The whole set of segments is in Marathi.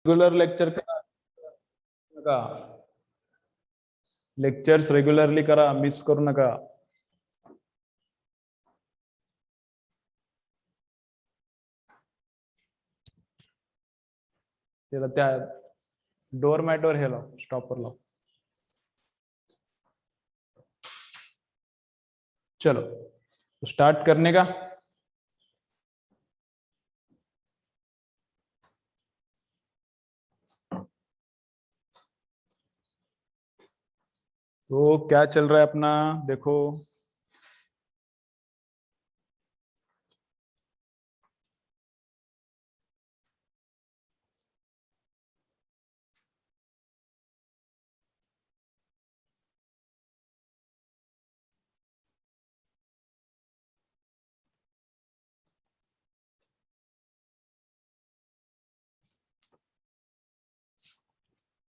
रेग्युलर लेक्चर का लेक्चर्स रेग्युलरली करा, मिस करू नका. त्याला त्या डोअर मॅटवर हे लाव, स्टॉपर लाव. चलो तो स्टार्ट करने का. तो क्या चल रहा है अपना, देखो.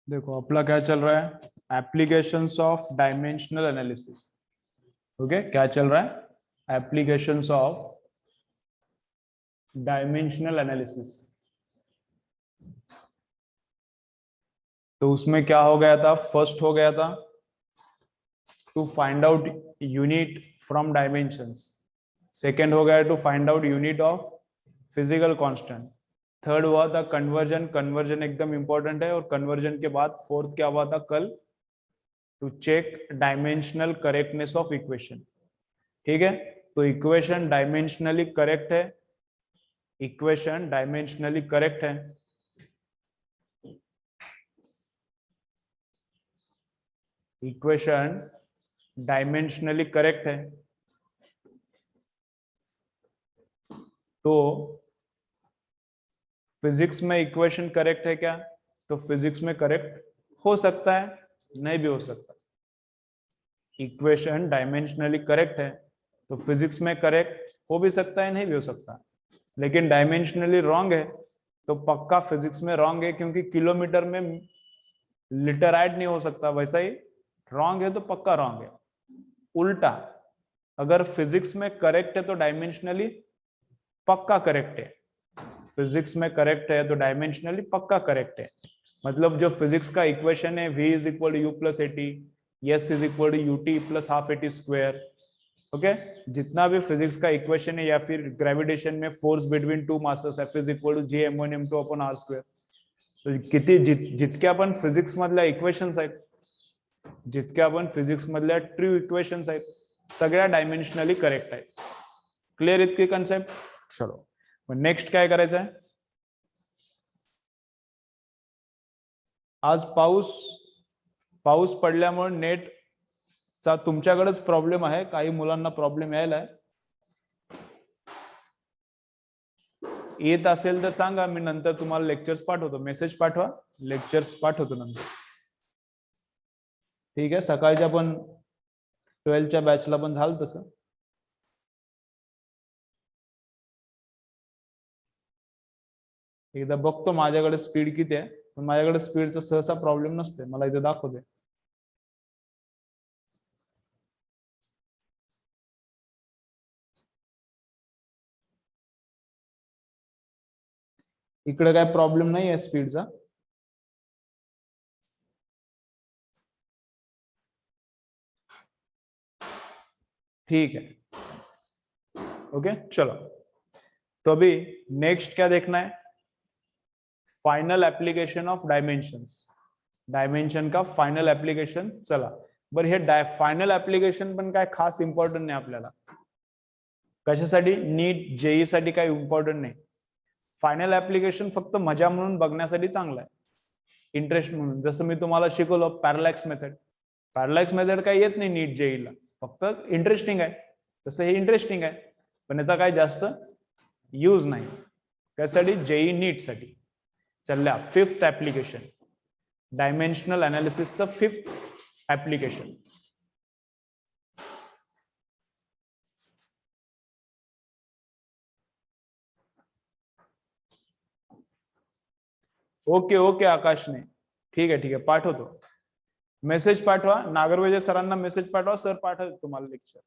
देखो अपना क्या चल रहा है, applications of dimensional analysis. Okay, क्या चल रहा है, एप्लीकेशंस ऑफ डायमेंशनल एनालिसिस. तो उसमें क्या हो गया था, फर्स्ट हो गया था to find out unit from dimensions. Second हो गया to find out unit of physical constant. Third हुआ था कन्वर्जन. कन्वर्जन एकदम इंपॉर्टेंट है. और कन्वर्जन के बाद फोर्थ क्या हुआ था कल, to check dimensional correctness of equation. ठीक है, तो इक्वेशन डायमेंशनली करेक्ट है. इक्वेशन डायमेंशनली करेक्ट है. इक्वेशन डायमेंशनली करेक्ट है. तो फिजिक्स में इक्वेशन करेक्ट है क्या, तो फिजिक्स में करेक्ट हो सकता है, नहीं भी हो सकता. इक्वेशन डायमेंशनली करेक्ट है तो फिजिक्स में करेक्ट हो भी सकता है, नहीं भी हो सकता. लेकिन डायमेंशनली रॉन्ग है तो पक्का फिजिक्स में रॉन्ग है, क्योंकि किलोमीटर में लीटर ऐड नहीं हो सकता. वैसा ही रॉन्ग है तो पक्का रॉन्ग है. उल्टा, अगर फिजिक्स में करेक्ट है तो डायमेंशनली पक्का करेक्ट है. फिजिक्स में करेक्ट है तो डायमेंशनली पक्का करेक्ट है. मतलब जो फिजिक्स का इक्वेशन है v is equal to u plus a t, s is equal to u t plus half a t square. Okay, जितना भी फिजिक्स का इक्वेशन है, या फिर ग्रेविटेशन में force between two masses F is equal to G m1 m2 upon r square. तो किती जितके आपण फिजिक्स मधल्या इक्वेशन्स आहेत, जितके आपण फिजिक्स मधल्या ट्रू इक्वेशन्स आहेत, सगळ्या डायमेन्शनली करेक्ट आहेत. क्लिअर इतकी कन्सेप्ट. चलो नेक्स्ट काय करायचं आहे. आज पाऊस पडल्यामुळे नेट चा तुमच्याकडेच प्रॉब्लेम आहे. काही मुलांना प्रॉब्लेम यायला आहे. येत असेल तर सांगा, मी नंतर तुम्हाला लेक्चर्स पाठवतो. मेसेज पाठवा, लेक्चर्स पाठवतो नंतर. ठीक आहे, सकाळच्या पण 12च्या बॅचला पण झालं तसं. एकदा बघतो माझ्याकडे स्पीड किती आहे. पण माझ्याकडे स्पीडचा सहसा प्रॉब्लेम नसते. मला इथे दाखवते. इकडे काय प्रॉब्लेम नाही आहे स्पीडचा. ठीक है, ओके. चलो तो अभी नेक्स्ट क्या देखना है, final application of dimensions. Dimension का फाइनल एप्लीकेशन. चला बरं, हे फायनल एप्लीकेशन पण काय खास इम्पॉर्टंट नाही आपल्याला. कशासाठी, नीट जेई साठी काय इम्पॉर्टंट नाही. फायनल एप्लीकेशन फक्त मजा म्हणून बघण्यासाठी चांगला आहे, इंटरेस्ट म्हणून. जसं मी तुम्हाला शिकवलं पॅरालॅक्स मेथड. पॅरालॅक्स मेथड काय येत नाही नीट जेईला, फक्त इंटरेस्टिंग आहे. तसं हे इंटरेस्टिंग आहे, पण याचा काय जास्त यूज नाही. त्यासाठी जेई नीट साठी. चलल्या फिफ्थ एप्लीकेशन, डायमेन्शनल एनालिसिसचं फिफ्थ एप्लीकेशन. ओके ओके आकाशने, ठीक आहे पाठवतो. मेसेज पाठवा, नागरवेजे सरांना मेसेज पाठवा, सर पाठवतो तुम्हाला लेक्चर.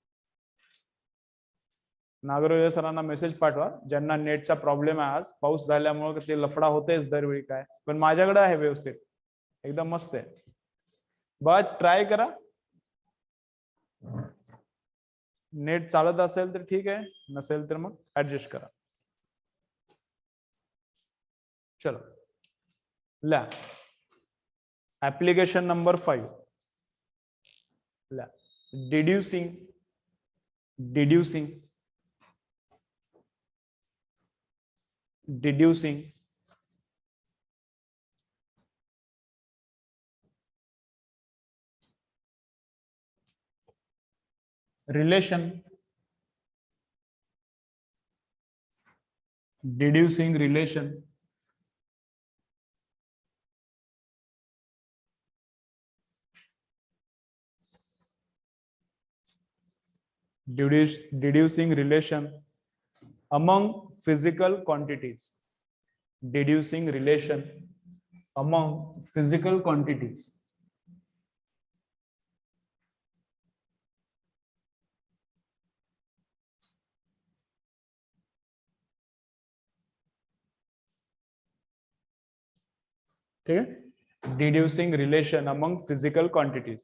नागरोळे सरांना मेसेज पाठवा, ज्यांना नेटचा प्रॉब्लेम आहे. आज पाऊस झाल्यामुळे ते लफडा होतेच दरवेळी काय, पण माझ्याकडे आहे व्यवस्थित, एकदम मस्त आहे. बस ट्राय करा, नेट चालत असेल तर ठीक आहे, नसेल तर मग ऍडजस्ट करा. चलो ला ऍप्लिकेशन नंबर 5 ला डिड्यूसिंग relation deducing relation among physical quantities. Deducing relation among physical quantities. ठीक आहे, डिड्युसिंग रिलेशन अमंग फिजिकल क्वांटिटीज.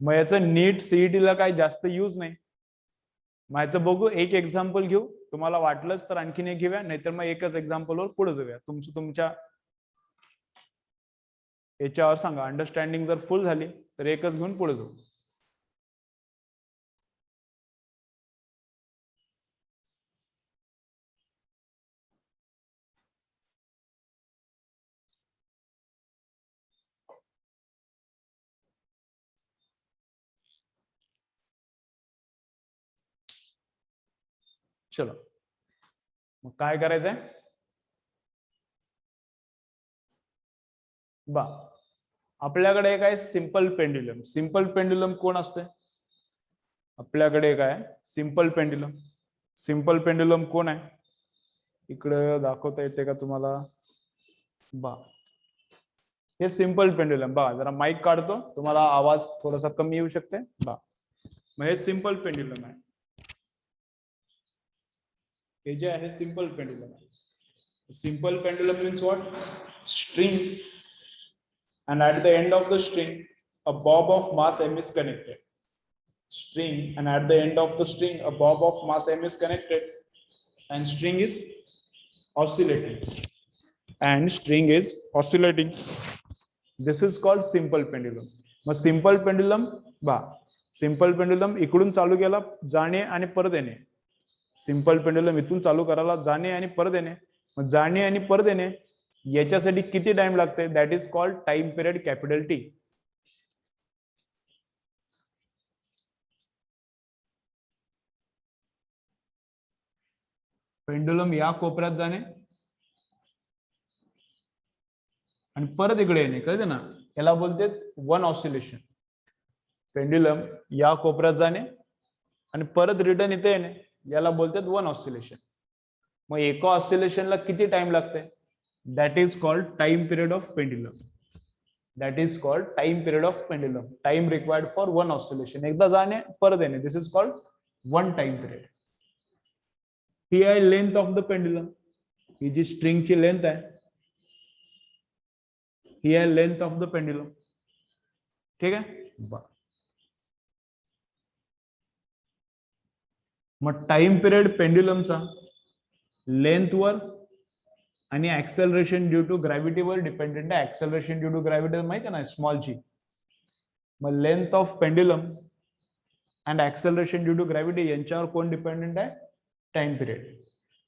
मग याचं नीट सीईटीला काही जास्त यूज नाही. मग याचं बघू, एक एक्झाम्पल घेऊ, तुम्हाला वाटलंच तर आणखीन एक घेऊया, नाहीतर मग एकच एक्झाम्पलवर पुढे जाऊया. तुमच्या याच्यावर सांगा, अंडरस्टँडिंग जर फुल झाली तर एकच घेऊन पुढे जाऊ. चलो मग काय करायचंय बा, आपल्याकडे काय सिंपल पेंड्युलम. सिंपल पेंड्युलम कोण असते आपल्याकडे? काय सिंपल पेंड्युलम. सिंपल पेंड्युलम कोण आहे, इकडे दाखवता येते का तुम्हाला? बा हे सिंपल पेंड्युलम. बघा जरा माईक काढतो, तुम्हाला आवाज थोडासा कमी येऊ शकते. बा मग हे सिंपल पेंड्युलम आहे. हे जे आहे सिंपल पेंड्युलम आहे. Simple pendulum means what? String, and at the end of the string a bob of mass m is connected. String, and at the end of the string a bob of mass m is connected, and string is oscillating. This is called simple pendulum. मग सिंपल पेंडुलम बा, सिंपल पेंडुलम इकडून चालू केला जाणे आणि परत येणे. सिंपल पेंडुलम इथून चालू करायला जाणे आणि परत येणे. मग जाणे आणि परत येणे याच्यासाठी किती टाइम लागते? That is called time period, capital T. Pendulum या कोपऱ्यात जाणे आणि परत इकडे येणे, कळते ना, याला बोलते वन ऑसिलेशन. पेंडुलम या कोपऱ्यात जाणे आणि परत रिटर्न इथे येणे याला बोलतात वन ऑसिलेशन. मग एका ऑसिलेशनला किती टाइम लागते? That is called time period of pendulum. That is called time period of pendulum. Time required for one oscillation. एकदा जाणे परत येणे, this is called one time period. ही आहे लेंथ ऑफ द पेंडुलम. ही जी स्ट्रिंगची लेंथ आहे, ही आहे लेंथ ऑफ द पेंडुलम. ठीक आहे. मग टाइम पिरियड पेंड्युलमचा लेंथवर आणि ऍक्सेलरेशन ड्यू टू ग्रॅव्हिटीवर डिपेंडेंट आहे. ऍक्सेलरेशन ड्यू टू ग्रॅव्हिटी माहिती आहे ना, स्मॉल जी. मग length of pendulum and acceleration due to gravity यांच्यावर कोण डिपेंडेंट आहे? Time period.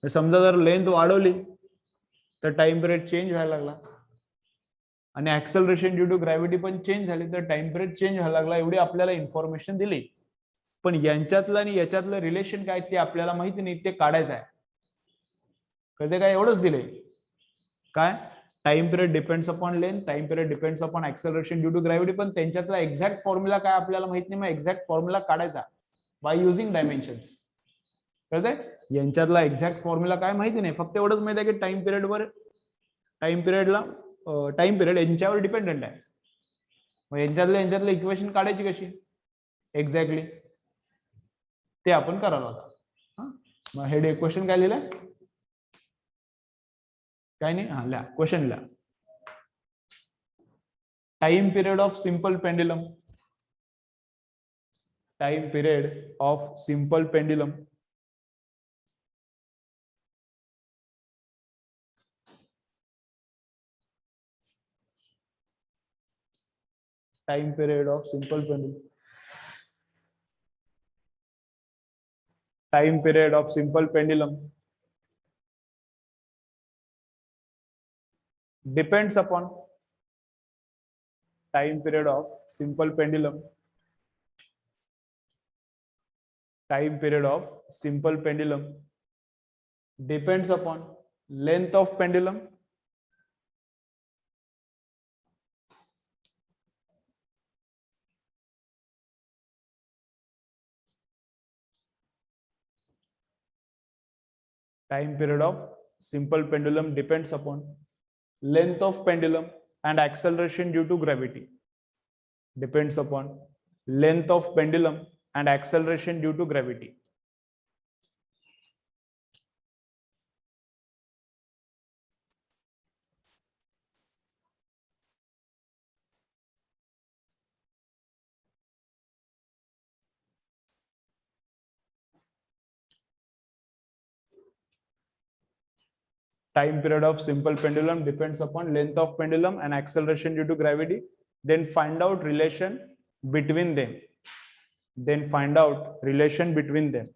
समजा जर लेंथ वाढवली तर टाइम पिरियड चेंज व्हायला लागला, आणि ऍक्सेलरेशन ड्यू टू ग्रॅव्हिटी पण चेंज झाली तर टाइम पिरियड चेंज व्हायला लागला. एवढी आपल्याला इन्फॉर्मेशन दिली, पण यांच्यातलं आणि याच्यातलं रिलेशन काय ते आपल्याला माहिती नाही, ते काढायचं आहे. कधी काय एवढंच दिले काय? Time period depends upon length, time period depends upon acceleration due to gravity, पण त्यांच्यातला एक्झॅक्ट फॉर्म्युला काय आपल्याला माहित नाही. मग एक्झॅक्ट फॉर्म्युला काढायचा बाय युझिंग डायमेन्शन्स. कळतंय? यांच्यातला एक्झॅक्ट फॉर्म्युला काय माहिती नाही, फक्त एवढंच माहिती आहे की टाइम पिरियड यांच्यावर डिपेंडेंट आहे. मग यांच्यातलं इक्वेशन काढायची कशी एक्झॅक्टली? ते आपण करायला होता. मग हे क्वेश्चन काय लिहिलंय, काय नाही, हा लिहा क्वेश्चन लिहा. Time period of simple pendulum, time period of simple pendulum. Time period of simple pendulum. Time period of simple pendulum depends upon time period of simple pendulum. Time period of simple pendulum depends upon length of pendulum. Time period of simple pendulum depends upon length of pendulum and acceleration due to gravity. Depends upon length of pendulum and acceleration due to gravity. Time period of simple pendulum depends upon length of pendulum and acceleration due to gravity. Then find out relation between them. Then find out relation between them.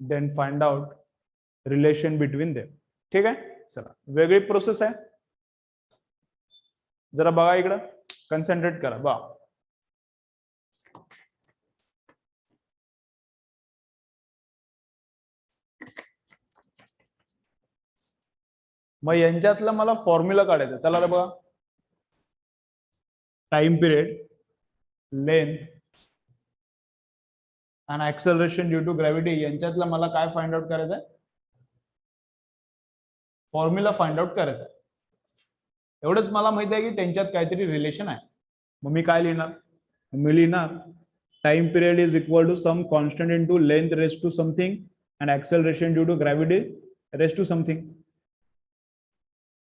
Then find out relation between them. ठीक आहे, चला वेगळी प्रोसेस आहे, जरा बघा इकडं, कन्सन्ट्रेट करा बा. मग यांच्यातलं मला फॉर्म्युला काढायचं. चला रे बघा, टाइम पिरियड, लेंथ आणि ऍक्सेलरेशन ड्यू टू ग्रॅव्हिटी यांच्यातलं मला काय फाइंड आउट करायचं आहे, फॉर्म्युला फाइंड आउट करायचा आहे. एवढंच मला माहिती आहे की त्यांच्यात काहीतरी रिलेशन आहे. मग मी काय लिहिणार, मी लिहिणार time period is equal to some constant into length raise to something and acceleration due to gravity raise to something.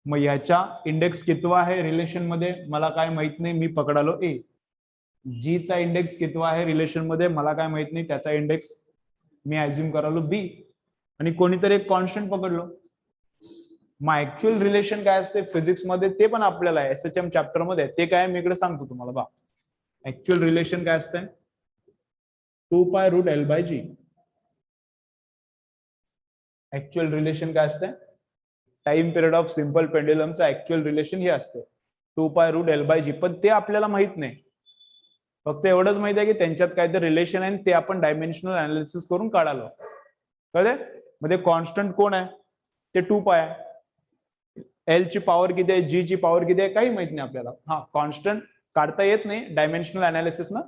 मग याच्या इंडेक्स कितवा आहे रिलेशन मध्ये मला काय माहित नाही, मी पकडालो ए. जी चा इंडेक्स कितवा आहे रिलेशन मध्ये मला काय माहित नाही, त्याचा इंडेक्स मी अज्युम करालो बी, आणि कोणीतरी एक कॉन्स्टंट पकडलो. मग ऍक्च्युअल रिलेशन काय असते फिजिक्स मध्ये ते पण आपल्याला SHM चॅप्टर मध्ये, ते काय मी इकडे सांगतो तुम्हाला बा. ऍक्च्युअल रिलेशन काय असते, 2π√L/g. ऍक्च्युअल रिलेशन काय असते, टाइम पिरियड ऑफ सिंपल पेंडुलमचा ऍक्च्युअल रिलेशन हे असते 2π√L/g. पण ते आपल्याला माहित नाही, फक्त एवढंच माहित आहे की त्यांच्यात काहीतरी रिलेशन आहे, ते आपण डायमेन्शनल अनालिसिस करून काढालो. कळले? मध्ये कॉन्स्टंट कोण आहे, ते 2π आहे. एल ची पॉवर किती आहे, जी ची पॉवर किती आहे, काही माहित नाही आपल्याला. हा, कॉन्स्टंट काढता येत नाही डायमेन्शनल अनालिसिस ना,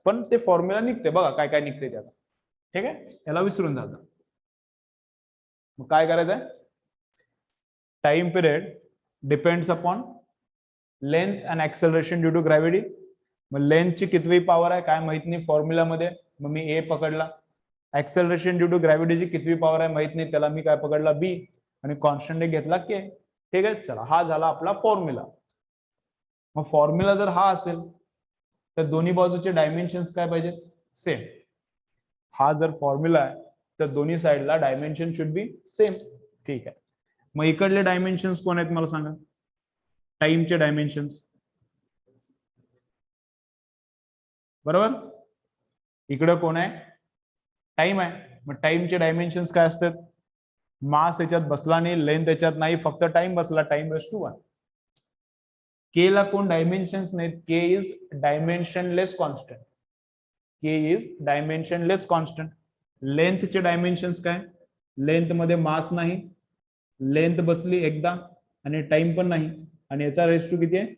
पण ते फॉर्म्युला निघते बघा, काय काय निघते त्याला. ठीक आहे, याला विसरून जातं. मग काय करायचंय, time period depends upon length and acceleration due to gravity. मग लेंथची कितवी पॉवर आहे काय माहित नाही फॉर्म्युला मध्ये, मग मी ए पकडला. ऍक्सेलरेशन ड्यू टू ग्रॅव्हिटीची कितवी पॉवर आहे माहित नाही, त्याला मी काय पकडला बी, आणि कॉन्स्टंट घेतला के. ठीक आहे, चला हा झाला आपला फॉर्म्युला. मग फॉर्म्युला जर हा असेल तर दोन्ही बाजूचे डायमेन्शन्स काय पाहिजे, सेम. हा जर फॉर्म्युला आहे तर दोन्ही साइडला डायमेन्शन शुड बी सेम. ठीक आहे, मग इकडले डायमेन्शन्स कोण आहेत मला सांगा, टाइमचे डायमेन्शन्स. बरोबर, इकडे कोण आहे, टाइम आहे. मग टाइमचे डायमेन्शन्स काय असतात, मास याच्यात बसला नाही, लेंथ याच्यात नाही, फक्त टाइम बसला, टाइम रेस टू 1. के ला कोण डायमेन्शन्स नाहीत, K is dimensionless constant. K is dimensionless constant. लेंथचे डायमेन्शन्स काय? लेंथ मध्ये मास नाही, लेंथ बसली एकदा आणि टाइम पण नाही, आणि याचा रेस टू किती आहे?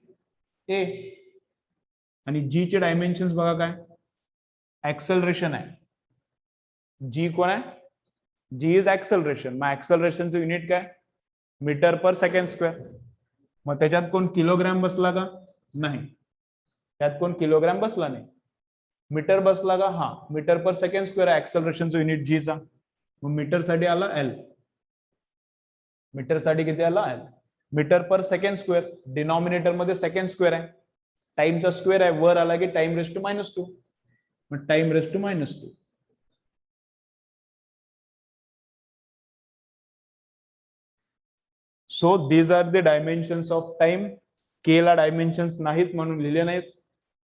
ए. आणि जी चे डायमेन्शन्स बघा काय? ऍक्सेलरेशन आहे. जी कोण आहे? जी इज ऍक्सेलरेशन. मग ऍक्सेलरेशनचं युनिट काय? मीटर पर सेकंड स्क्वेअर. मग त्याच्यात कोण किलोग्रॅम बसला का? नाही. त्यात कोण किलोग्रॅम बसला नाही. मीटर बसला का? हा, मीटर पर सेकंड स्क्वेअर आहे ऍक्सेलरेशनचा युनिट जी चा. मग मीटर साठी आला एल. मीटर साठी किती आला? एल. मीटर पर सेकंड स्क्वेअर, डिनॉमिनेटर मध्ये सेकंड स्क्वेअर आहे, टाइमचा स्क्वेअर आहे, वर आला की टाइम रेस टू -2. मग time raise to -2. So these are the dimensions of time. K ला डायमेन्शन्स नाहीत म्हणून लिहिले नाहीत.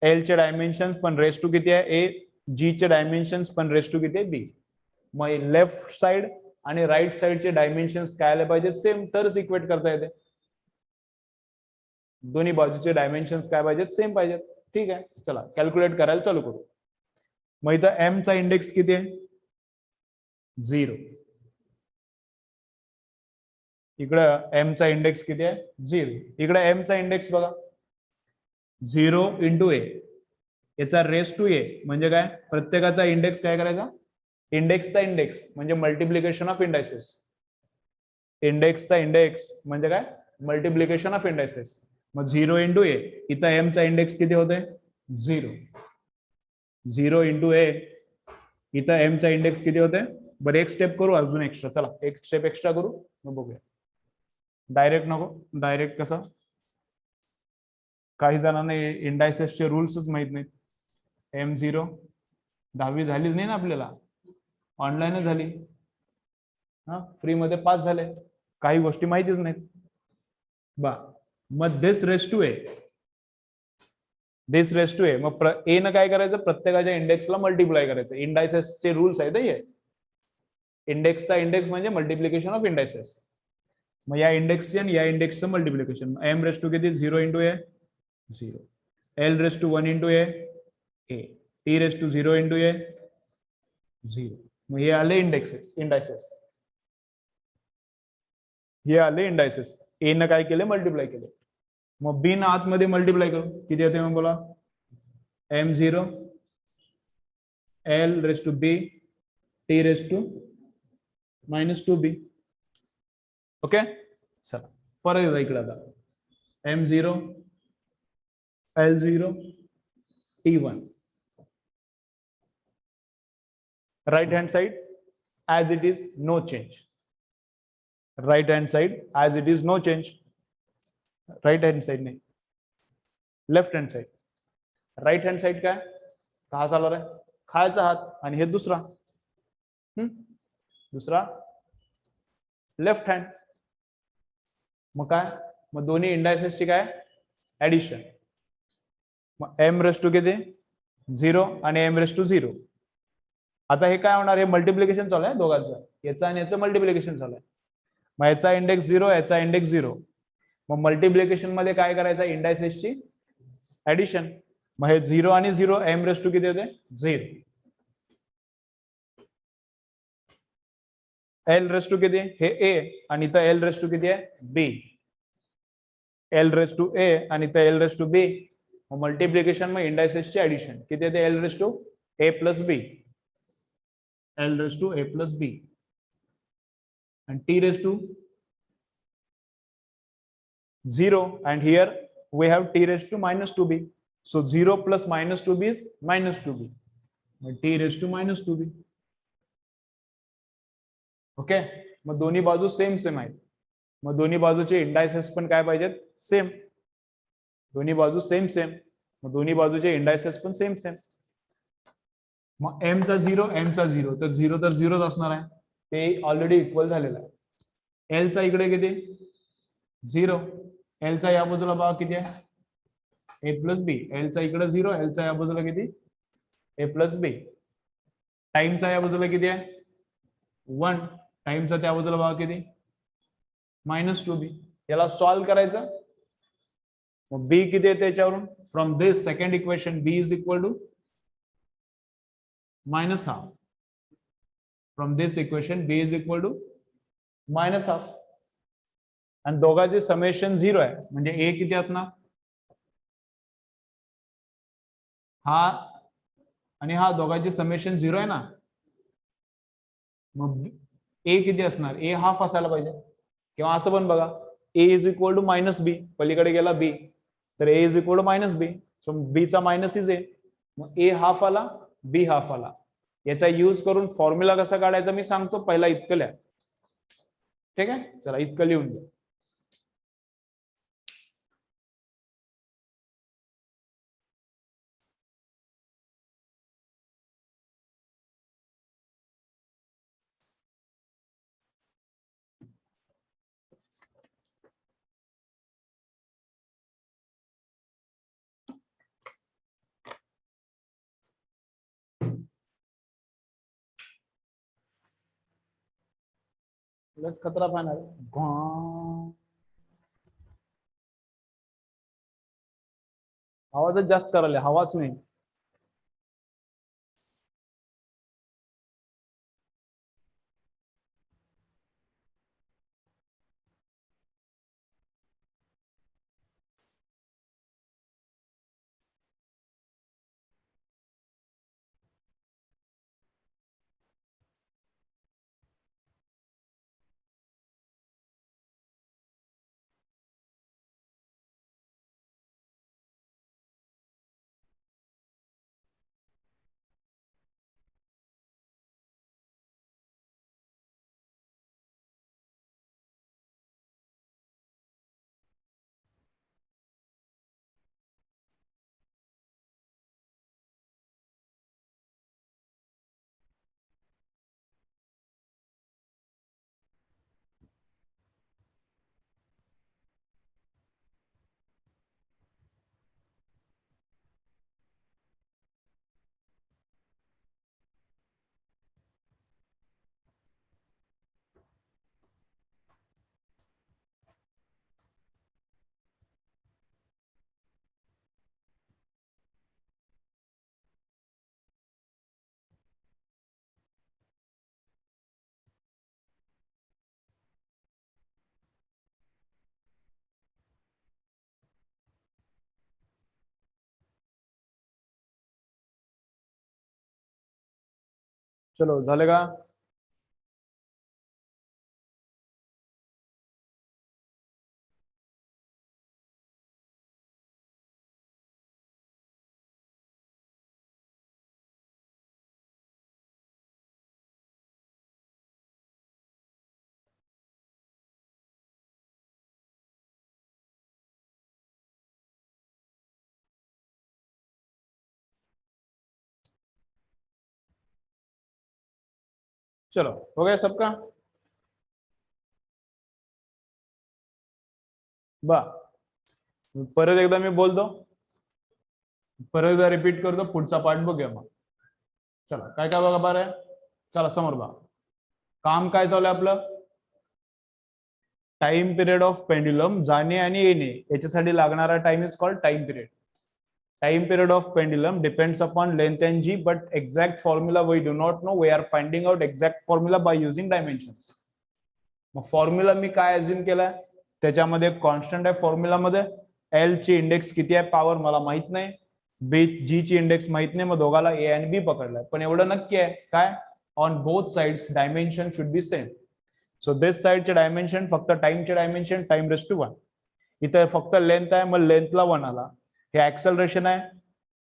एल चे डायमेन्शन्स पण रेस टू किती आहे? ए. जी चे डायमेन्शन्स पण रेस टू किती आहे? बी. मग लेफ्ट साइड आणि राईट साइडचे डायमेन्शन्स काय आले पाहिजेत? सेम, तरच इक्वेट करता येते. दोन्ही बाजूचे डायमेन्शन्स काय पाहिजेत? सेम पाहिजेत. ठीक आहे, चला कॅल्क्युलेट करायला चालू करू. मग इथं एम चा इंडेक्स किती आहे? 0. इकडं एम चा इंडेक्स किती आहे? 0. इकडे एम चा इंडेक्स बघा, 0 इंटू ए. याचा रेस टू ए म्हणजे काय? प्रत्येकाचा इंडेक्स काय करायचा? इंडेक्सचा इंडेक्स म्हणजे मल्टिप्लिकेशन ऑफ इंडायसेस. इंडेक्सचा इंडेक्स म्हणजे काय? Multiplication of indices. मग 0 इंटू ए. इथं एम चा इंडेक्स किती होते? 0. 0 इंटू ए. इथं एम चा इंडेक्स किती होते? बरं, एक स्टेप करू अजून एक्स्ट्रा. चला एक स्टेप एक्स्ट्रा करू, मग बघूया. डायरेक्ट नको. डायरेक्ट कसं? काही जणांना इंडायसेसचे रूल्सच माहित नाहीत. M0 10वी झालीच नाही ना आपल्याला, ऑनलाईनच झाली. हा, फ्री मध्ये पास झाले, काही गोष्टी माहितीच नाहीत बा. मग this raise to A, this raise to A. मग ए न काय करायचं? प्रत्येकाच्या इंडेक्सला मल्टिप्लाय करायचं. इंडायसेसचे रूल्स आहेत हे. इंडेक्सचा इंडेक्स म्हणजे मल्टिप्लिकेशन ऑफ इंडायसेस. मग या इंडेक्सचे आणि या इंडेक्सचं मल्टिप्लिकेशन. एम रेस टू किती? 0 into A 0. L raise to 1 into A A. T raise to 0 into A 0. मग हे आले इंडेक्सेस, इंडायसेस. हे आले इंडायसेस. ए न काय केले? मल्टिप्लाय केले. मग बी न आतमध्ये मल्टिप्लाय करू, किती येते मग बोला? M0 L raise to b T raise to -2b. Okay, चला परत येतो इकडे आता. M0 L0 T1. right hand side as it is, no change. right hand side as it is, no change. right hand side नहीं, left hand side. right hand side काय? कहा चालणार आहे? खायचा हात. आणि हे दुसरा, दुसरा लेफ्ट हँड. मग काय? मग दोन्ही इंडायसेसची काय? ऍडिशन. मग एम रेस टू किती? 0 आणि एम रेस टू 0. आता हे काय होणार? हे मल्टिप्लिकेशन चालू आहे दोघांचं, याचं आणि याचं मल्टिप्लिकेशन चालू आहे. मग याचा इंडेक्स 0, याचा इंडेक्स 0. मग मल्टिप्लिकेशन मध्ये काय करायचं? इंडायसेसची ऍडिशन. मग हे 0 आणि 0, एम रेस टू किती होते? 0. एल रेस टू किती? हे ए आणि इथं एल रेस टू किती आहे? बी. एल रेस टू ए आणि इथं एल रेस टू बी. मग मल्टिप्लिकेशन मग इंडायसेसची ऍडिशन किती येते? L raise to A plus b. L raise to A plus b. and t raised to 0, and here we have t raised to -2b. So 0 plus -2b is -2b. t raised to -2b. Okay, मग दोन्ही बाजू सेम सेम आहेत. मग दोन्ही बाजूचे इंडायसेस पण काय पाहिजेत? सेम. दोन्ही बाजू सेम सेम, मग दोन्ही बाजूचे इंडायसेस पण सेम सेम. मग एम चा 0, एम चा 0, तर 0 तर 0च असणार आहे, ते ऑलरेडी इक्वल झालेलं आहे. एल चा इकडे किती? 0. एल चा या बाजूला बघा किती आहे? ए प्लस बी. एल चा इकडे 0, एल चा या बाजूला किती? ए प्लस बी. टाइमचा या बाजूला किती आहे? 1. टाइमचा त्या बाजूला बघा किती? -2b. याला सॉल्व्ह करायचं. मग बी किती येते याच्यावरून? From this second equation b is equal to minus half. From this equation b is equal to minus half. आणि दोघांचे समेशन 0 आहे म्हणजे a किती असणार, हा आणि हा दोघांचे समेशन 0 आहे ना, मग a किती असणार, a हाफ असायला पाहिजे. किंवा असं पण बघा, a is equal to minus B, पलीकडे गेला b, तर a is equal to minus B, so b चा मायनस इज a, मग a हाफ आला b हाफ आला. याचा यूज करून फॉर्म्युला कसा काढायचा मी सांगतो, पहिला इतकं लिहा. ठीक आहे, चला इतकं लिहून घ्या. खतरा फॅन आहे, आवाजच जास्त करायला, हवाच नाही. चलो झाले का? चलो हो गया सबका? बा परत एकदा मी बोलतो, परत एकदा रिपीट करतो, पुढचा पार्ट बघूया मग. चला काय काय बघा बरं आहे, चला समोर बघा. काम काय चालू आहे आपलं, टाइम पिरियड ऑफ पेंड्युलम जाणे आणि येणे याच्यासाठी लागणारा time is called time period. Time period of pendulum depends upon length and g, but exact formula we do not know. We are finding out exact formula by using dimensions. मग फॉर्म्युला मी काय अज्युम केलाय, त्याच्यामध्ये कॉन्स्टंट आहे फॉर्म्युलामध्ये, एल ची इंडेक्स किती आहे पॉवर मला माहित नाही, बी जी ची इंडेक्स माहित नाही, मग दोघाला ए आणि बी पकडलाय. पण एवढं नक्की आहे काय, on both sides dimension should be same. So this साइडचे डायमेन्शन फक्त टाइमचे डायमेन्शन टाइम रेस टू 1, इथे फक्त लेंथ आहे, मग लेंथला 1 आला. हे ऍक्सेलरेशन आहे,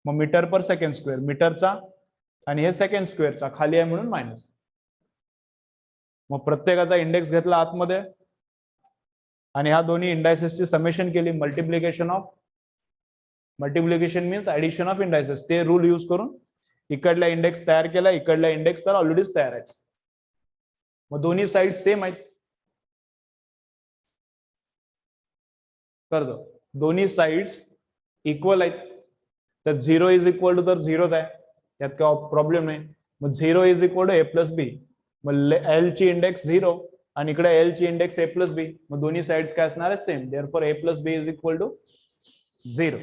मग मीटर पर सेकंड स्क्वेअर मीटरचा, आणि हे सेकंड स्क्वेअरचा खाली आहे म्हणून मायनस. मग प्रत्येकाचा इंडेक्स घेतला आतमध्ये आणि ह्या दोन्ही इंडायसेसची समेशन केली, multiplication means addition of indices. ते रूल यूज करून इकडला इंडेक्स तयार केला, इकडला इंडेक्स तर ऑलरेडीच तयार आहे. मग दोन्ही साइड सेम आहेत, कर दो दोन्ही साइड्स इक्वल आहेत, तर 0 इज इक्वल टू तर 0च आहे, यात काय प्रॉब्लेम नाही. मग 0 is equal to A plus B, मग एल ची इंडेक्स 0 आणि इकडे एल ची इंडेक्स ए प्लस बी, मग दोन्ही साइड्स काय असणार आहे same, therefore A plus B is equal to 0.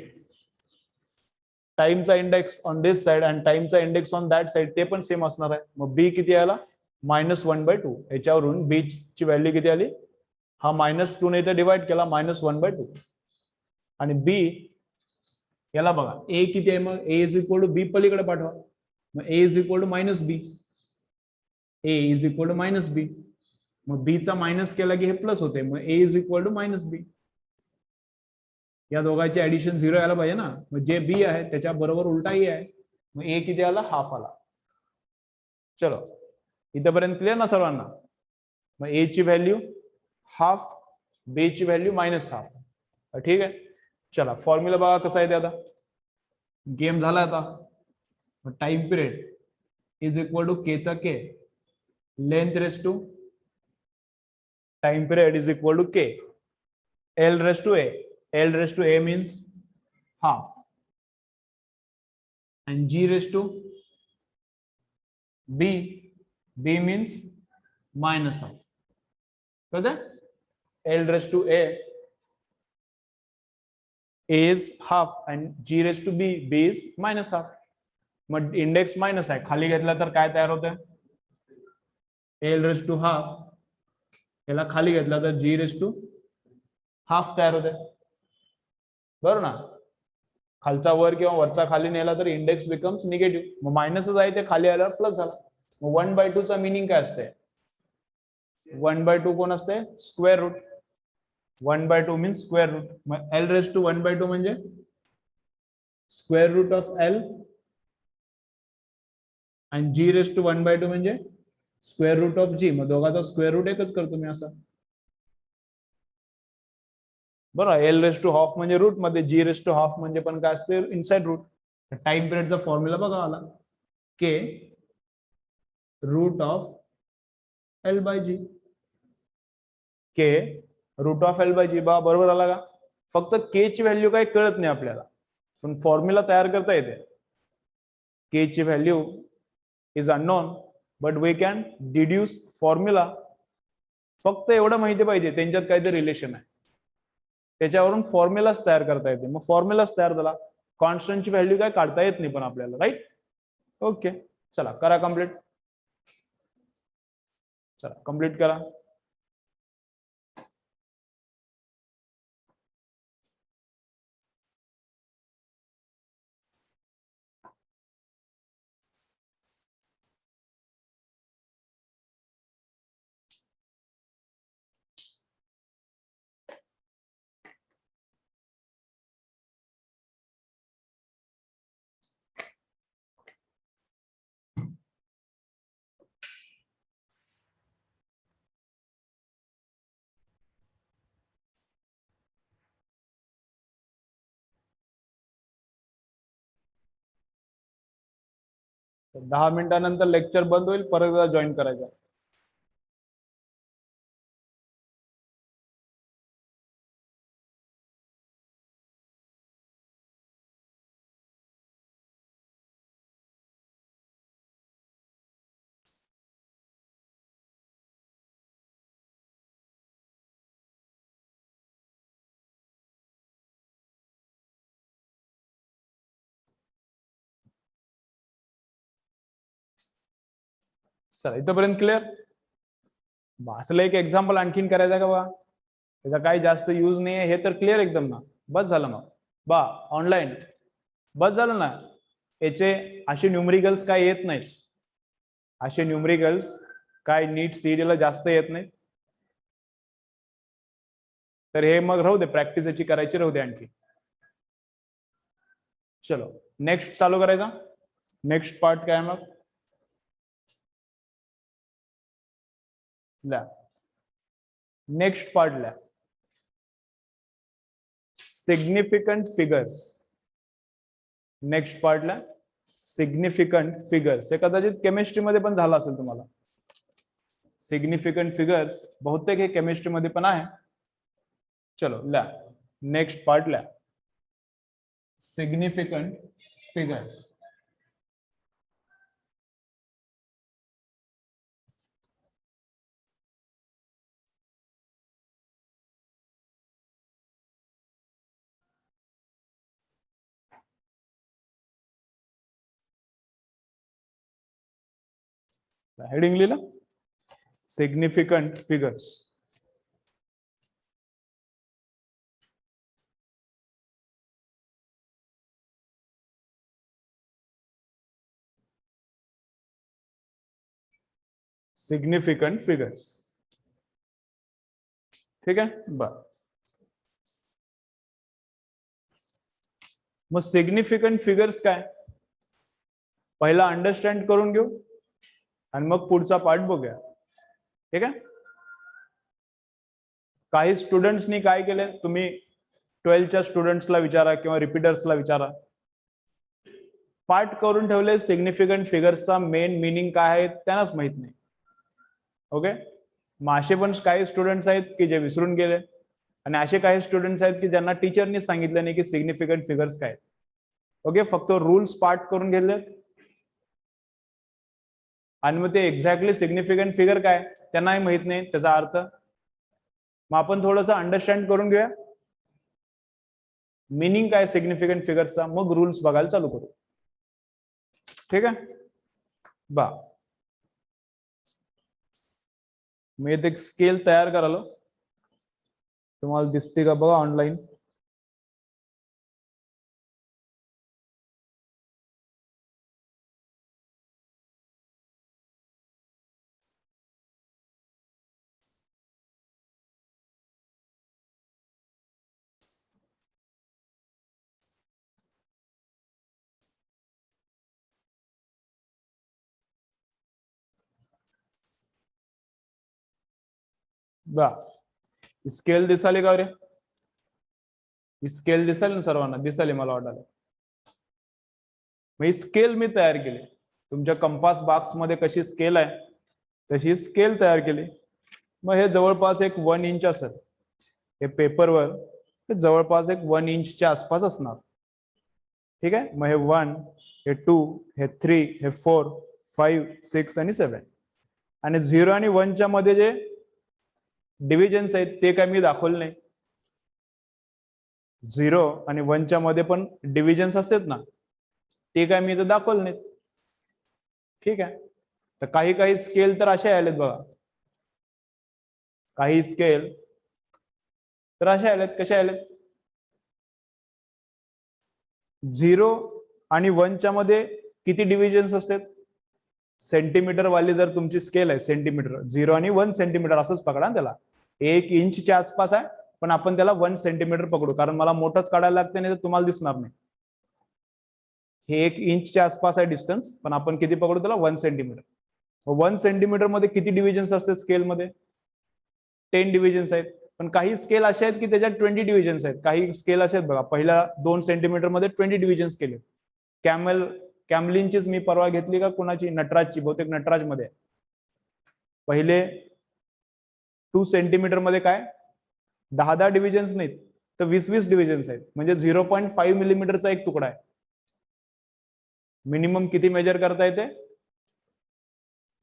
टाइमचा इंडेक्स ऑन दिस साइड आणि टाइमचा इंडेक्स ऑन दॅट साइड ते पण सेम असणार आहे. मग बी किती आला -1/2. याच्यावरून बी ची व्हॅल्यू किती आली, हा -2 ने इथे डिवाइड केला -1/2. आणि बी याला बघा ए किती आहे, मग A is equal to B पलीकडे पाठवा. मग A is equal to -B, A is equal to -B. मग बी चा मायनस केला की हे प्लस होते. मग ए इज इक्वल टू -बी. या दोघांचे ऍडिशन 0 यायला पाहिजे ना. मग जे बी आहे त्याच्या बरोबर उलटा ए आहे. मग ए किती आला, हाफ आला. चलो इथपर्यंत क्लिअर ना सर्वांना. मग ए ची व्हॅल्यू हाफ, बी ची व्हॅल्यू -हाफ. ठीक आहे. चला फॉर्म्युला बघा कसा आहे ते. आता गेम झाला. आता time period is equal to K चा K, length raise to time period is equal to K, L raise to A. L raised to a means half and G raised to B, B means -half. Okay? L raised to A is half and G raised to B, B is -half. मग इंडेक्स मायनस आहे, खाली घेतला तर काय तयार होतं, L raised to half. याला खाली घेतला तर G raised to half तयार होते. बरोबर ना. खालचा वर किंवा वरचा खाली नेला तर इंडेक्स बिकम्स निगेटिव्ह. मग मायनसच आहे ते खाली आल्यावर प्लस झाला. मग 1/2 चा मिनिंग काय असते, 1/2 कोण असते, square root. 1/2 means square root. मग एल रेस टू 1/2 म्हणजे स्क्वेअर रूट ऑफ एल आणि जी रेस टू 1/2 म्हणजे स्क्वेअर रूट ऑफ जी. मग दोघांचा स्क्वेअर रूट एकच करतो मी असा. बरं, एल रेस टू हाफ म्हणजे रूट मध्ये, जी रेस टू हाफ म्हणजे पण काय असते, इनसाइड रूट. टाइम पिरियडचा फॉर्म्युला बघा आला, K root of L by G. K root of L by G. बरोबर आला का. फक्त के ची व्हॅल्यू काही कळत नाही आपल्याला, पण फॉर्म्युला तयार करता येते. के ची value is unknown but we can deduce formula. फक्त एवढं माहिती पाहिजे त्यांच्यात काहीतरी रिलेशन आहे, त्याच्यावरून फॉर्म्युलाच तयार करता येते. मग फॉर्म्युलाच तयार झाला, कॉन्स्टंटची व्हॅल्यू काय काढता येत नाही पण आपल्याला, राईट. ओके चला करा कम्प्लीट. चला कम्प्लीट करा. तर 10 मिनिटानंतर लेक्चर बंद होईल, परत एकदा जॉईन करायचं. चला इथपर्यंत क्लिअर. असलं एक एक्झाम्पल आणखीन करायचं का बा, त्याचा काही जास्त यूज नाही आहे, हे तर क्लिअर एकदम ना. बस झालं मग बा ऑनलाईन, बस झालं ना. याचे असे न्यूमरिकल्स काय येत नाहीत, असे न्यूमरिकल्स काय नीट सीडीला जास्त येत नाही. तर हे मग राहू दे, प्रॅक्टिस याची करायची राहू दे आणखी. चलो नेक्स्ट चालू करायचा. नेक्स्ट पार्ट काय मग, नेक्स्ट पार्ट ला सिग्निफिकंट फिगर्स. नेक्स्ट पार्टला सिग्निफिकंट फिगर्स. हे कदाचित केमिस्ट्री मध्ये पण झालं असेल तुम्हाला. सिग्निफिकंट फिगर्स बहुतेक हे केमिस्ट्री मध्ये पण आहे. चलो ल्या नेक्स्ट पार्ट ल्या सिग्निफिकंट फिगर्स. हेडिंग लिहिलं सिग्निफिकंट फिगर्स. Significant figures. ठीक आहे. बर, मग सिग्निफिकंट फिगर्स काय, पहिला अंडरस्टँड करून घेऊ आणि मग पुढचा पार्ट बघूया. ठीक आहे. काही स्टुडंट्सनी काय केले, तुम्ही 12च्या स्टुडंट्सला विचारा किंवा रिपीटर्सला विचारा, पार्ट करून ठेवले सिग्निफिकंट फिगर्सचा मेन मिनिंग काय आहे त्यांनाच माहित नाही. ओके. मग असे पण काही स्टुडंट्स आहेत की जे विसरून गेले आणि असे काही स्टुडंट्स आहेत की ज्यांना टीचरनी सांगितलं नाही की सिग्निफिकंट फिगर्स काय. ओके, फक्त रूल्स पार्ट करून घेतले आणि मग ते एक्झॅक्टली सिग्निफिकंट फिगर काय त्यांनाही माहित नाही त्याचा अर्थ. मग आपण थोडंसं अंडरस्टँड करून घेऊया मिनिंग काय सिग्निफिकंट फिगर्सचा, मग रूल्स बघायला चालू करू. ठीक आहे. बा, मी इथे एक स्केल तयार करायला, तुम्हाला दिसते का बघा ऑनलाईन. बा, स्केल दिसाली का रे, स्केल दिसाल ना सर्वांना, दिसाली मला वाटायला. मग स्केल मी तयार केली, तुमच्या कंपास बॉक्स मध्ये कशी स्केल आहे तशी स्केल तयार केली. मग हे जवळपास एक 1 इंच असेल, हे पेपरवर ते जवळपास एक 1 इंचच्या आसपास असणार. ठीक आहे. मग हे 1, हे 2, हे 3, हे 4, 5, 6 आणि 7 आणि 0 आणि 1च्या मध्ये जे डिव्हिजन्स आहेत ते काय मी दाखवले नाही. 0 आणि 1च्या मध्ये पण डिव्हिजन्स असतात ना, ते काय मी इथं दाखवले नाहीत. ठीक आहे. तर काही काही स्केल तर असे आलेत बघा, काही स्केल तर असे आलेत. कसे आलेत, 0 आणि 1च्या मध्ये किती डिव्हिजन्स असतात, सेंटीमीटर वाली जर तुमची स्केल आहे, सेंटीमीटर 0 आणि 1 सेंटीमीटर असंच पकडा त्याला, 1 इंचच्या आसपास आहे पण आपण त्याला 1 सेंटीमीटर पकडू, कारण मला मोठंच काढायला लागते नाही तर तुम्हाला दिसणार नाही. हे 1 इंचच्या आसपास आहे डिस्टन्स, पण आपण किती पकडू त्याला, 1 सेंटीमीटर. 1 सेंटीमीटर मध्ये किती डिव्हिजन्स असतात स्केलमध्ये, 10 डिव्हिजन्स आहेत. पण काही स्केल असे आहेत की त्याच्यात 20 डिव्हिजन्स आहेत. काही स्केल असे आहेत बघा, पहिल्या 2 सेंटीमीटर मध्ये 20 डिव्हिजन्स केले. कॅमलिनचीच मी परवा घेतली का कुणाची, नटराजची, बहुतेक नटराज मध्ये पहिले 2 सेंटीमीटर मध्ये काय 10 डिव्हिजन्स नाहीत तर 20 डिव्हिजन्स आहेत. म्हणजे 0.5 मिलीमीटरचा एक तुकडा आहे. मिनिमम किती मेजर करता येते,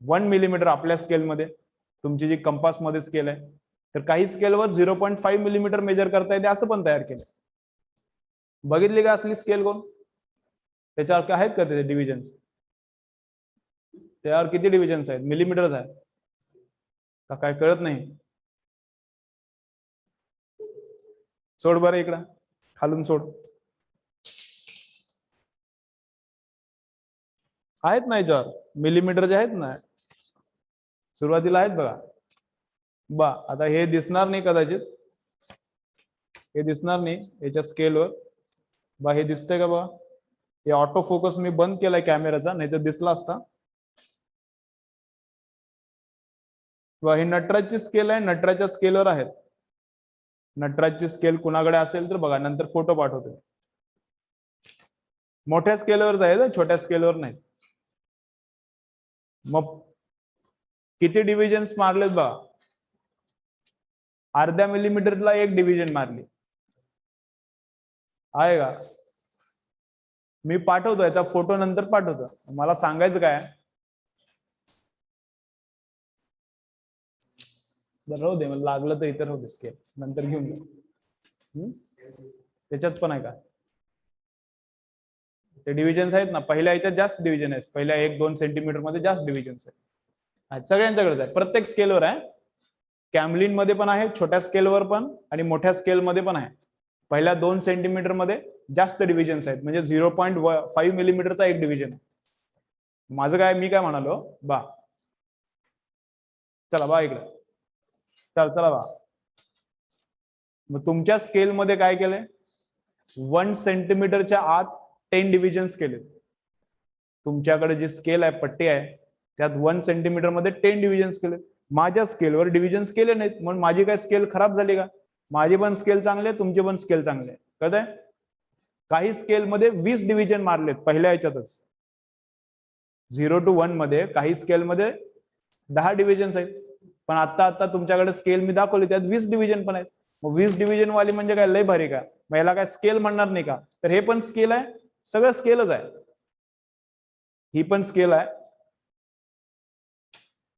1 मिलीमीटर आपल्या स्केलमध्ये, तुमची जी कंपास मध्ये स्केल आहे. तर काही स्केलवर 0.5 मिलीमीटर मेजर करता येते, असं पण तयार केलं. बघितली का असली स्केल कोण, त्याच्यावर काय आहेत का त्याचे डिव्हिजन्स, त्यावर किती डिव्हिजन्स आहेत, मिलीमीटरच आहे का, काय कळत नाही. सोड बरं इकडं, खालून सोड. आहेत ना याच्यावर मिलीमीटरचे आहेत ना, सुरुवातीला आहेत बघा. बा, आता हे दिसणार नाही कदाचित, हे दिसणार नाही याच्या स्केलवर. बा, हे दिसतंय का बघा, हे ऑटो फोकस मी बंद केलाय कॅमेराचा, नाही तर दिसला असता. ही नटराजची स्केल आहे, नटराजच्या स्केलवर आहेत. नटराजची स्केल कुणाकडे असेल तर बघा, नंतर फोटो पाठवतो. मोठ्या स्केलवर आहे, छोट्या स्केलवर नाही. मग किती डिव्हिजन्स मारलेत बघा, अर्ध्या मिलीमीटरला एक डिव्हिजन मारली आहे का, मी पाठवतो याचा फोटो, नंतर पाठवतो. मला सांगायचं काय, राहू दे, मला लागलं तर इतर राहू दे, स्केल नंतर घेऊन जा. त्याच्यात पण आहे का ते डिव्हिजन्स आहेत ना, पहिल्या याच्यात जास्त डिव्हिजन आहेत, पहिल्या 1-2 सेंटीमीटर मध्ये जास्त डिव्हिजन्स आहेत. सगळ्यांच्याकडेच आहे, प्रत्येक स्केलवर आहे. कॅमलिन मध्ये पण आहे, छोट्या स्केलवर पण आणि मोठ्या स्केल मध्ये पण आहे. पहिल्या 2 सेंटीमीटर मध्ये जास्त डिव्हिजन्स आहेत, म्हणजे 0.5 मिलीमीटरचा एक डिव्हिजन. माझं काय, मी काय म्हणालो बा, चला बा इकडे, चला बा, मग तुमच्या स्केल मध्ये काय केलंय, 1 सेंटीमीटरच्या आत 10 डिव्हिजन्स केले. तुमच्याकडे जी स्केल आहे, पट्टी आहे, त्यात 1 सेंटीमीटर मध्ये 10 डिव्हिजन्स केले. माझ्या स्केलवर डिव्हिजन्स केले नाहीत, म्हणून माझी काय स्केल खराब झाली का? माझी पण स्केल चांगली आहे, तुमची पण स्केल चांगली आहे. कळतंय? काही स्केल मध्ये 20 डिव्हिजन मारलेत पहिल्या याच्यातच. 0 to 1 मध्ये काही स्केल मध्ये 10 डिव्हिजन्स आहेत, पण आता तुमच्याकडे स्केल मी दाखवली त्यात 20 डिव्हिजन पण आहेत. मग 20 डिव्हिजन वाली म्हणजे काय लय भारी का? मग याला काय स्केल म्हणणार नाही का? तर हे पण स्केल आहे, सगळं स्केलच आहे. ही पण स्केल आहे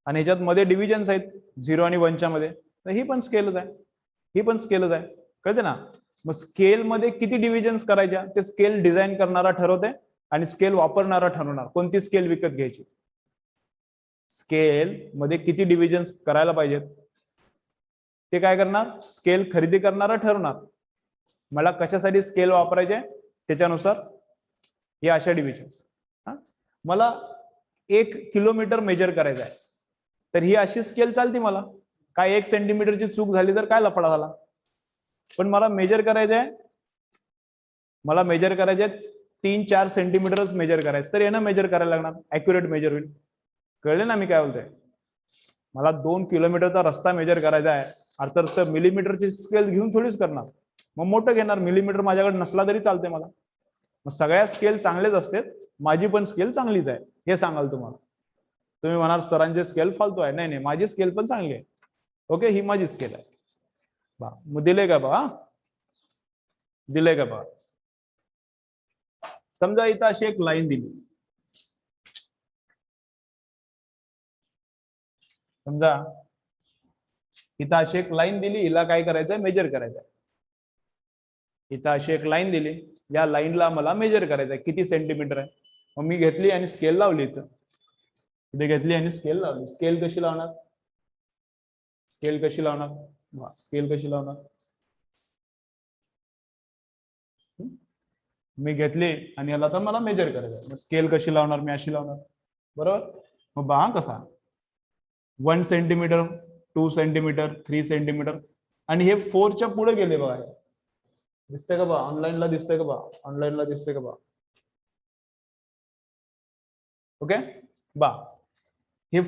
आणि ह्याच्यात मध्ये डिव्हिजन्स आहेत 0 आणि 1च्या मध्ये, तर ही पण स्केलच आहे, ही पण स्केलच आहे. कळते ना? मग स्केल मध्ये किती डिव्हिजन्स करायच्या ते स्केल डिझाईन करणारा ठरवते आणि स्केल वापरणारा ठरवणार कोणती स्केल विकत घ्यायची. स्केल मध्ये किती डिव्हिजन्स करायला पाहिजेत ते काय करणार, स्केल खरेदी करणारा ठरवणार. मला कशासाठी स्केल वापरायचे त्याच्यानुसार हे अशा डिव्हिजन्स. मला 1 किलोमीटर मेजर करायचं आहे, तर ही अशी स्केल चालते मला. काय 1 सेंटीमीटरची चूक झाली तर काय लफडा झाला, पण मला मेजर करायचं आहे, मला मेजर करायचे 3-4 सेंटीमीटरच मेजर करायचं, तर यानं मेजर करायला लागणार, ऍक्युरेट मेजर होईल. कळले ना मी काय बोलतोय? मला 2 किलोमीटरचा रस्ता मेजर करायचा आहे, तर मिलीमीटरची स्केल घेऊन थोडीच करणार, मग मोठं घेणार. मिलीमीटर माझ्याकडे नसला तरी चालते मला. मग सगळ्या स्केल चांगलेच असतात, माझी पण स्केल चांगलीच आहे हे सांगाल तुम्हाला. तुम्ही म्हणाल सरांची स्केल फालतू आहे, नाही, माझी स्केल पण चांगली आहे. ओके, ही माझी स्केल आहे बा. मग दिले का बा, दिले का बा? समजा इथं अशी एक लाईन दिली, समजा इथं अशी एक लाईन दिली, हिला काय करायचंय, मेजर करायचंय. इथं अशी एक लाईन दिली, या लाईनला मला मेजर करायचंय किती सेंटीमीटर आहे. मग मी घेतली आणि स्केल लावली, इथं घेतली आणि स्केल लावली. स्केल कशी लावणार, स्केल कशी लावणार, स्केल कशी लावणार, मी घेतली आणि याला तर मला मेजर करायचं. मग स्केल कशी लावणार, मी अशी लावणार, बरोबर. मग पहा कसा, 1 सेंटीमीटर, 2 सेंटीमीटर, 3 सेंटीमीटर, आणि हे 4च्या पुढे गेले बघा. दिसतंय का बा, ऑनलाईनला दिसतंय का बा, ऑनलाईनला दिसतंय का बा? ओके बा, हे